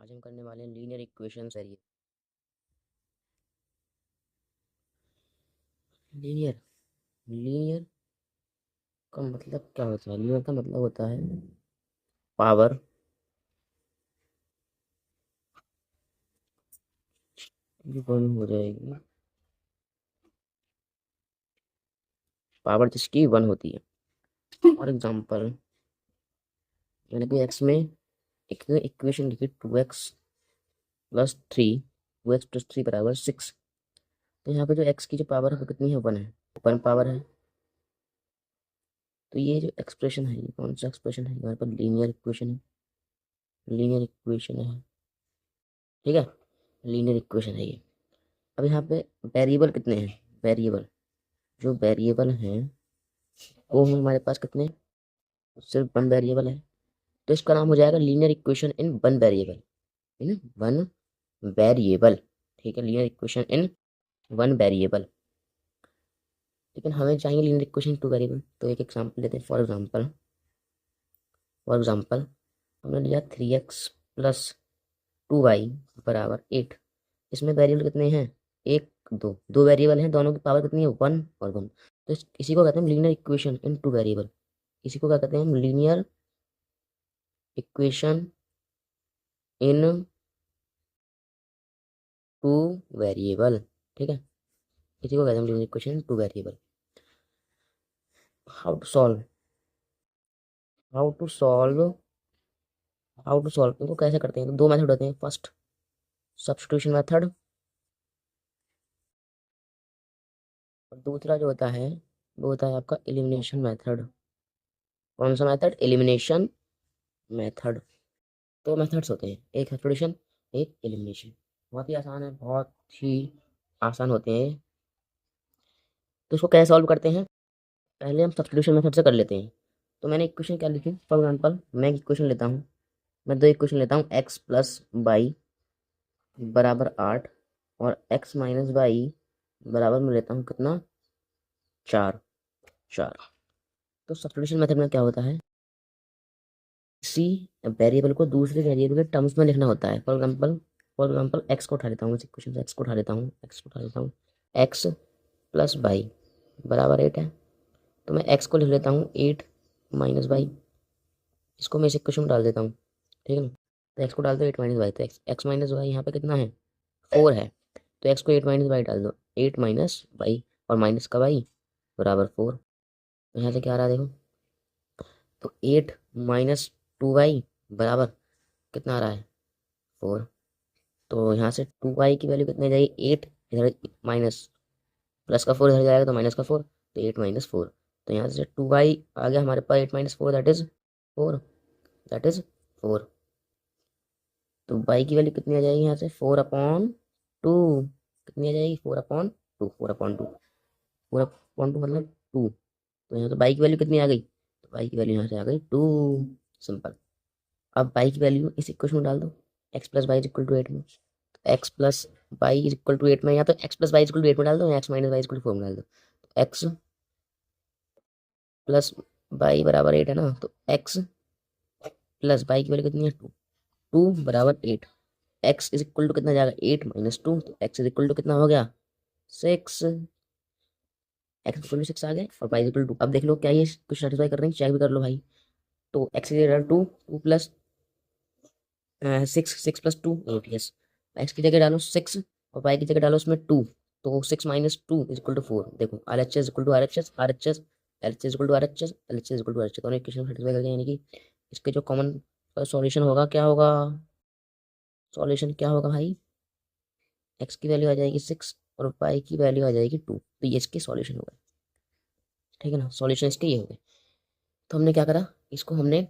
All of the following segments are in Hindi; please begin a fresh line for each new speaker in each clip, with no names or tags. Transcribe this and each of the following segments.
आज हम करने वाले हैं linear equation series. Linear linear का मतलब क्या होता है? लीनियर का मतलब होता है पावर वन हो जाएगी, पावर जिसकी वन होती है। फॉर एग्जांपल, मैंने कोई एक्स में एक इक्वेशन लिखी 2x + 3 बराबर 6। तो यहाँ पे जो एक्स की जो पावर है वो कितनी है? वन है, वन पावर है। तो ये जो एक्सप्रेशन है, ये कौन सा एक्सप्रेशन है? यहाँ पर लीनियर इक्वेशन है, लीनियर इक्वेशन है, ठीक है। लीनियर इक्वेशन है ये। अब यहाँ पे वेरिएबल कितने हैं? वेरिएबल, जो वेरिएबल हैं वो हैं हमारे पास कितने? सिर्फ वन वेरिएबल है। तो इसका नाम हो जाएगा linear equation in one variable, in one variable. ठीक है, linear equation in one variable. लेकिन हमें चाहिए लीनियर इक्वेशन टू वेरिएबल। तो एक एग्जांपल लेते हैं। फॉर एग्जांपल हमने लिया 3x + 2y बराबर 8। इसमें वेरिएबल कितने हैं? एक, दो, दो वेरिएबल हैं, दोनों की पावर कितनी है? वन और वन। तो इसी को कहते हैं linear equation in two variable. इसी को क्या कहते हैं हम? Linear equation in two variable. ठीक है, इसी को कहते हैं linear equation two variable. How to solve how to solve how to solve इनको कैसे करते हैं? तो दो मेथड होते हैं। फर्स्ट, सब्स्टिट्यूशन मेथड, और दूसरा जो होता है वो होता है आपका एलिमिनेशन मेथड। कौन सा मेथड? Elimination method. दो मेथड्स होते हैं, एक सब्स्टिट्यूशन, एक एलिमिनेशन। बहुत ही आसान है, बहुत ही आसान होते हैं। तो इसको कैसे सॉल्व करते हैं? पहले हम सब्स्टिट्यूशन मेथड से कर लेते हैं। तो मैंने इक्वेशन क्या लिखी? फॉर एग्जांपल, मैं इक्वेशन लेता हूँ, मैं दो इक्वेशन लेता हूँ। x + y बराबर 8 और x - y बराबर मैं लेता हूँ कितना? 4। 4। तो सब्स्टिट्यूशन मेथड में क्या होता है? किसी वेरिएबल को दूसरे वेरिएबल के टर्म्स में लिखना होता है। फॉर एग्जांपल एक्स को उठा लेता हूँ, इस इक्वेशन से एक्स को उठा लेता हूँ, एक्स + वाई बराबर 8 है। तो मैं एक्स को लिख लेता हूँ 8 - वाई। इसको मैं इस इक्वेशन में डाल देता हूँ, ठीक है ना। तो एक्स को डाल दो 8 - वाई, तो एक्स माइनस वाई यहाँ पे कितना है? 4 है। तो एक्स को 8 - वाई डाल दो, 8 - वाई और माइनस का वाई बराबर 4। तो यहाँ से क्या आ रहा है देखो, तो 8 - 2y बराबर कितना आ रहा है? 4। तो यहाँ से 2y की वैल्यू कितनी आ जाएगी? 8, इधर माइनस, प्लस का 4 इधर जाएगा तो माइनस का 4, तो 8 - 4। तो यहाँ से 2y आ गया हमारे पास 8 - 4, दैट इज 4, दैट इज 4। तो y की वैल्यू कितनी आ जाएगी यहाँ से? 4/2। कितनी आ जाएगी? 4/2, 4/2, 4/2 मतलब 2। तो यहाँ तो y की वैल्यू कितनी आ गई? तो y की वैल्यू यहाँ से आ गई 2। सिंपल। अब y की वैल्यू इस इक्वेशन में डाल दो, x + y = 8 में। x + y = 8 में, या तो x + y = 8 में डाल दो, या x - y = 4 में डाल दो। x + y बराबर 8 है ना, तो x + y की वैल्यू कितनी है? 2। 2 बराबर 8। x = कितना जाएगा? 8 - 2, तो x = कितना हो गया? 6। x = 6 आ गए और y = 2। अब देख लो क्या ये कुछ सेटिस्फाई कर रहे हैं, चेक भी कर लो भाई। तो x की जगह 2, 2 प्लस 6, 6 + 2 8, यस। एक्स की जगह डालो 6 और वाई की जगह डालो उसमें 2। तो 6 - 2 = 4। देखो RHS = RHS, RHS, LHS = RHS, LHS = RHS, दोनों इक्वेशन सेटिस्फाई कर गए। यानी कि इसके जो कॉमन सॉल्यूशन होगा क्या होगा? सॉल्यूशन क्या होगा भाई? एक्स की वैल्यू आ जाएगी 6 और वाई की वैल्यू आ जाएगी 2। तो ये इसके सॉल्यूशन हो गए, ठीक है ना। सॉल्यूशन इसके ये हो गए। तो हमने क्या करा, इसको हमने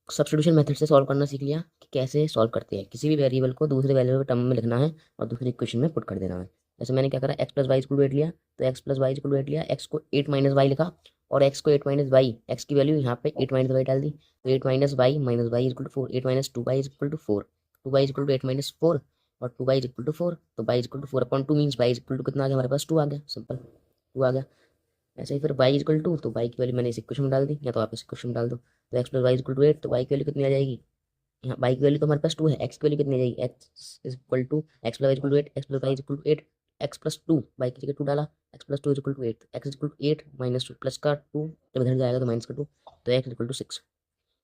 सब्स्टिट्यूशन मेथड से सॉल्व करना सीख लिया कि कैसे सॉल्व करते हैं। किसी भी वेरिएबल को दूसरे वेरिएबल के टर्म में लिखना है और दूसरी इक्वेशन में पुट कर देना है। जैसे मैंने क्या करा, x + y = 8 लिया, तो x + y = 8 लिया, x को 8 - y लिखा, और x को 8 - y, x की वैल्यू यहाँ पे 8 - y डाल दी। तो 8 - y - y = 4, 8 - 2y = 4, 2y = 8 - 4 और 2y = 4। तो y = 4/2 मीन्स y = कितना आ गया हमारे पास? 2 आ गया, सिंपल 2 आ गया। ऐसे ही फिर y = 2, तो y की वैल्यू मैंने इस इक्वेशन में डाल दी, या तो आप इस इक्वेशन में डाल दो। तो x + y = 8, तो y की वैल्यू कितनी आ जाएगी? यहाँ बाई की वैल्यू तो हमारे पास 2 है, एक्स की वैल्यू कितनी जाएगी, x is equal to x plus equal to 8, x plus y is equal to 8, x plus 2, y की जगह 2 डाला, x plus 2 is equal to 8, x is equal to 8 minus 2 plus का 2, जब इधर जाएगा तो माइनस का 2, तो एक्स इक्वल टू 6।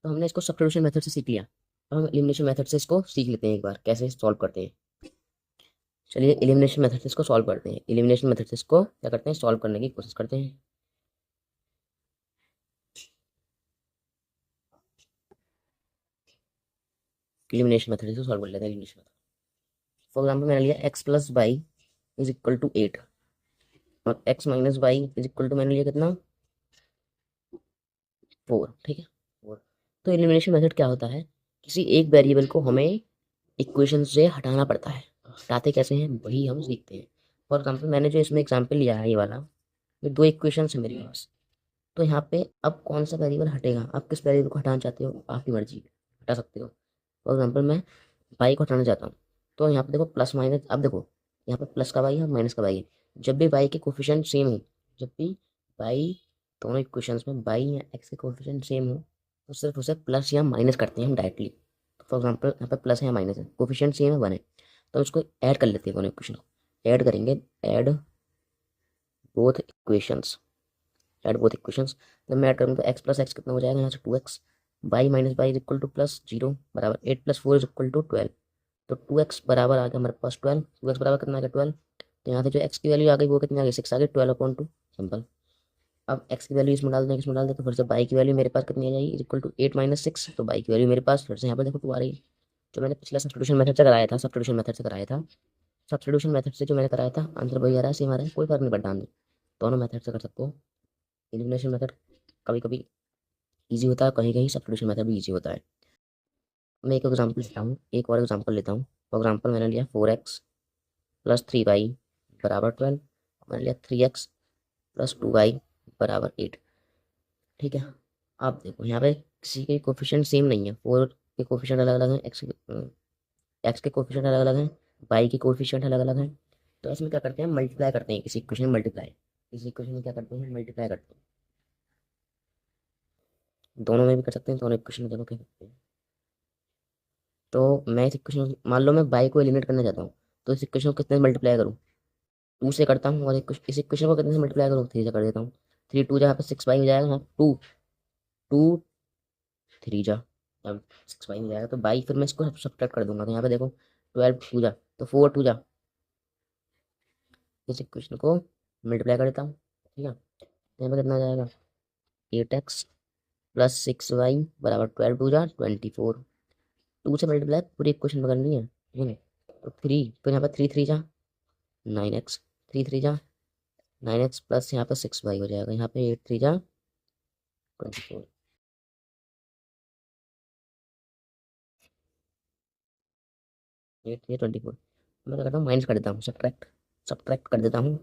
तो हमने इसको सब्स्टिट्यूशन मेथड से सीख लिया। अब हम एलिमिनेशन मेथड से इसको सीख लेते हैं एक बार कैसे सॉल्व करते हैं। चलिए एलिमिनेशन मेथड से इसको सॉल्व करते हैं। एलिमिनेशन मेथड से इसको क्या करते हैं, सॉल्व करने की कोशिश करते हैं। एलिमिनेशन मेथड से सॉल्व कर लेते हैं एलिमिनेशन मेथड। फॉर एग्जाम्पल मैंने लिया x plus y is equal to 8 और x minus y is equal to मैंने लिया कितना, 4। ठीक है, 4। तो एलिमिनेशन मेथड क्या होता है, किसी एक वेरिएबल को हमें इक्वेशन से हटाना पड़ता है। हटाते कैसे हैं वही हम सीखते हैं। फॉर एग्जाम्पल मैंने जो इसमें एग्जाम्पल लिया है ये वाला, ये 2 इक्वेशन है मेरे पास। तो यहाँ पे अब कौन सा वेरिएबल हटेगा, आप किस वेरिएबल को हटाना चाहते हो आपकी मर्जी, हटा सकते हो। फॉर एग्जाम्पल मैं बाई को हटाना चाहता हूँ, तो यहाँ पे देखो प्लस माइनस, अब देखो यहाँ पे प्लस का बाई है और माइनस का बाई है। जब भी बाई के कोफिशिएंट सेम हो, जब भी बाई दोनों इक्वेशंस में बाई या एक्स के कोफिशिएंट सेम हो, तो सिर्फ उसे प्लस या माइनस करते हैं हम डायरेक्टली। तो फॉर एग्जाम्पल यहाँ पे प्लस है या माइनस है, कोफिशिएंट सेम है 1 है, तो इसको ऐड कर लेते हैं दोनों इक्वेशन को। ऐड करेंगे, add both equations, add both equations. जब मैं ऐड करूँगा तो एक्स प्लस एक्स कितना हो जाएगा यहाँ से 2x, by minus by is equal two plus 0 बराबर 8 प्लस 4 इज इक्वल टू 12। तो 2x बराबर आ गया हमारे पास 12, 2x बराबर कितना आ गया 12। तो यहाँ से जो x की वैल्यू आ गई वो कितनी आ गई 6 आ गई, 12/2 सिंपल। अब x की वैल्यू इसमें डाल दें, इसमें डाल दें, तो फिर से बाई की वैल्यू मेरे पास कितनी आ जाएगी, इज इक्वल टू 8 माइनस 6। तो बाई की वैल्यू मेरे पास फिर से यहाँ पर देखो 2 आ रही है। जो मैंने पिछला सब्स्टिट्यूशन मेथड से कराया था, सब्स्टिट्यूशन मेथड से कराया था, सब्स्टिट्यूशन मेथड से जो मैंने कराया था आंसर वही आ रहा है, सेम आ रहा है, कोई फर्क नहीं पड़ता आंसर। दोनों मेथड से कर सकते हो। एलिमिनेशन मेथड कभी कभी ईजी होता है, कहीं कहीं सब्स्टिट्यूशन मेथड भी ईजी होता है। मैं एक एग्जांपल लेता हूँ, एक और एग्जांपल लेता हूँ। फॉर एग्जांपल मैंने लिया 4x प्लस 3y बराबर 12, मैंने लिया 3x प्लस 2y बराबर 8। ठीक है, आप देखो यहाँ पे किसी के कोफिशिएंट सेम नहीं है, 4 के कोफिशिएंट अलग अलग हैं, एक्स के कोफिशिएंट अलग अलग हैं, वाई के कोफिशिएंट अलग अलग हैं। तो इसमें क्या करते हैं, मल्टीप्लाई करते हैं, किसी इक्वेशन में मल्टीप्लाई, किसी इक्वेशन में क्या करते हैं मल्टीप्लाई करते हैं। दोनों में भी कर सकते हैं, दोनों इक्वेशन में दोनों कर सकते हैं। तो मैं इस इक्वेशन, मान लो मैं बाई को एलिमिनेट करना चाहता हूँ, तो इस इक्वेशन को कितने से मल्टीप्लाई करूँ, 2 से करता हूँ, और इस इक्वेशन को कितने से मल्टीप्लाई करूँ, 3 से कर देता हूँ। 3 2 जहाँ पे 6 बाई हो जाएगा, यहाँ 2 2 3 जा, अब 6 बाई हो जाएगा, तो बाई फिर मैं इसको सब्ट्रैक्ट कर दूंगा, तो यहाँ पे देखो 12 2 जा, तो 4 2 जा, इस इक्वेशन को मल्टीप्लाई कर देता हूँ। ठीक है, यहाँ पे कितना आ जाएगा 8x प्लस 6y बराबर 12 2 जा 24। 2 से मल्टीप्लाई पूरी इक्वेशन में करनी है, ठीक है। तो 3, फिर यहाँ पे 3 3 जा 9x, 3 3 जा 9x प्लस यहाँ पे 6y हो जाएगा, यहाँ पे 8 3 जा 24। 8 3 24, मैं क्या करता हूँ माइनस कर देता हूँ, सब्ट्रैक्ट, सब्ट्रैक्ट कर देता हूँ,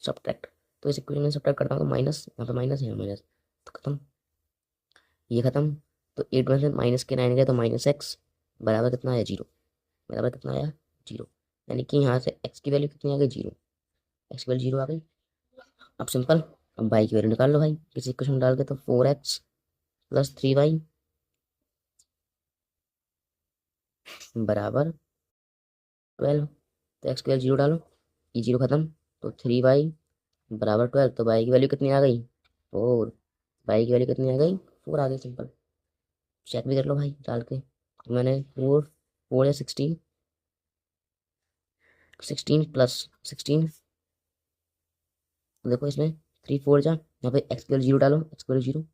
सब्ट्रैक्ट। तो इस इक्वेशन में सब्ट्रैक्ट करता हूँ तो माइनस, यहाँ पे माइनस है, माइनस, तो खत्म, ये खत्म। तो 8 में से माइनस के 9 गए तो माइनस एक्स बराबर कितना आया 0, बराबर कितना आया 0। यानी कि यहाँ से एक्स की वैल्यू कितनी आ गई 0, एक्स की वैल्यू 0 आ गई। अब सिंपल, अब बाई की वैल्यू निकाल लो भाई, किसी इक्वेशन में डाल के, तो 4x प्लस 3y बराबर 12। तो एक्स की वैल्यू 0 डालो, ये 0 खत्म, तो 3y बराबर 12। तो बाई की वैल्यू कितनी आ गई 4, बाई की वैल्यू कितनी आ गई 4 आ गई। सिंपल, चेक भी कर लो भाई डाल के। तो मैंने 4 4 या 16, 16 प्लस 16, देखो इसमें 3 4 जा, यहाँ पे एक्स की वैल्यू 0 डालो, एक्स की वैल्यू 0,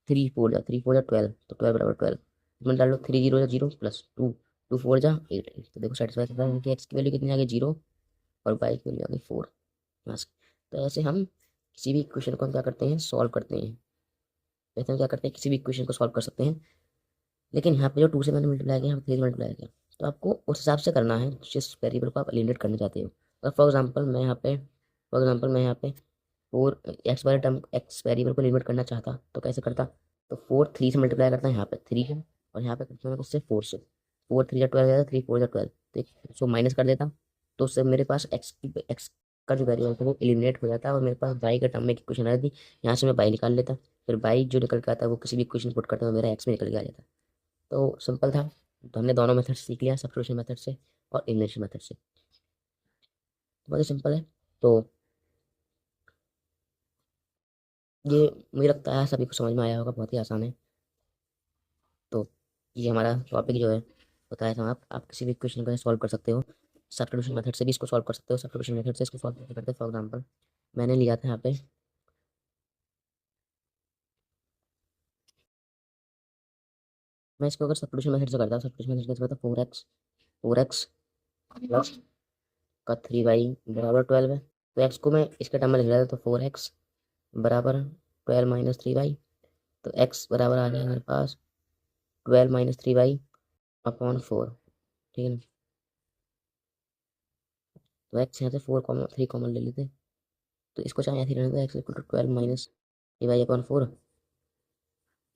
3 4 जा 12, तो 12 बराबर 12, इसमें डाल लो 3 0 जा 0 प्लस 2, 2 4 जा 8। तो देखो सेटिस्फाई करता है कि एक्स की वैल्यू कितनी आ गई 0 और वाई की वैल्यू आ गई 4। बस, तो ऐसे हम किसी भी इक्वेशन को हम क्या करते हैं सॉल्व करते हैं। वैसे हम क्या करते हैं किसी भी इक्वेशन को सॉल्व कर सकते हैं, लेकिन यहाँ पे जो 2 से मैंने मल्टीप्लाई किया, यहाँ पे 3 से मल्टीप्लाई किया, तो आपको उस हिसाब से करना है जिस वेरिएबल को आप एलिमिनेट करना चाहते हो। और फॉर एग्जाम्पल मैं यहाँ पे 4 एक्स वाले टर्म, एक्स वेरिएबल को लिमिट करना चाहता तो कैसे करता, तो 4 3 से मल्टीप्लाई करता है, यहाँ पे 3 है और यहाँ पे करता हूँ उससे 4 से, 4 3 जा 12 जाता, 3 4 जा 12, तो उसको माइनस कर देता, तो उससे मेरे पास एक्स का जो वेरिएबल था वो एलिमिनेट हो जाता है, और मेरे पास बाई का टर्म में इक्वेशन आ जाती, यहाँ से मैं बाई निकाल लेता, फिर बाई जो निकल के आता है वो किसी भी इक्वेशन पुट करता है मेरा एक्स में निकल के आ जाता। तो सिंपल था, तो हमने दोनों मेथड सीख लिया, सब्स्टिट्यूशन मेथड से और एलिमिनेशन मेथड से। तो बहुत ही सिंपल है। तो ये मुझे लगता है सभी को समझ में आया होगा, बहुत ही आसान है। तो ये हमारा टॉपिक जो है बताया था, आप किसी भी क्वेश्चन को सॉल्व कर सकते हो, सब्स्टिट्यूशन मेथड से भी इसको सॉल्व कर सकते हो, सब्स्टिट्यूशन मेथड से इसको सॉल्व कैसे करते हैं। फॉर एग्जांपल मैंने लिया था यहाँ पे, मैं इसको अगर सब्स्टिट्यूशन मेथड से करता, सब्स्टिट्यूशन मेथड से करता 4x प्लस का 3y बराबर 12 है। तो x को मैं इसके टर्म में लिख रहा था, तो 4x बराबर 12 - 3y। तो x बराबर आ गया हमारे पास 12 - 3y अपॉन 4। ठीक है ना। तो x यहाँ से 4, 3 कॉमन ले लेते, तो इसको चाहे ऐसे ही रहने दो, x equal to 12 - 3y upon 4।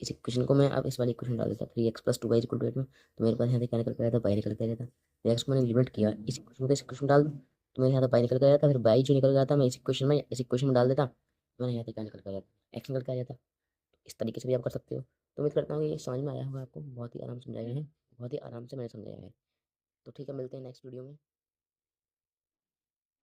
इस इक्वेशन को मैं अब इस वाली इक्वेशन डाल देता, 3x + 2y इक्वल टू 8 में। तो मेरे पास यहाँ से क्या निकल के आया था, बाई निकल के आया था। तो एक्स को मैंने लिमिट किया, इस इक्वेशन को इस इक्वेशन डाल दूँ, तो मेरे यहाँ से बाई निकल के आया था। फिर बाई जो निकल गया था, मैं इस इक्वेशन में डाल देता, तो मैंने यहाँ से क्या निकल के आया था, एक्स निकल के आ जाता। इस तरीके से भी आप कर सकते हो। तो उम्मीद करता हूँ कि ये समझ में आया होगा आपको, बहुत ही आराम से समझाया है, बहुत ही आराम से मैंने समझाया है। तो ठीक है, मिलते हैं नेक्स्ट वीडियो में।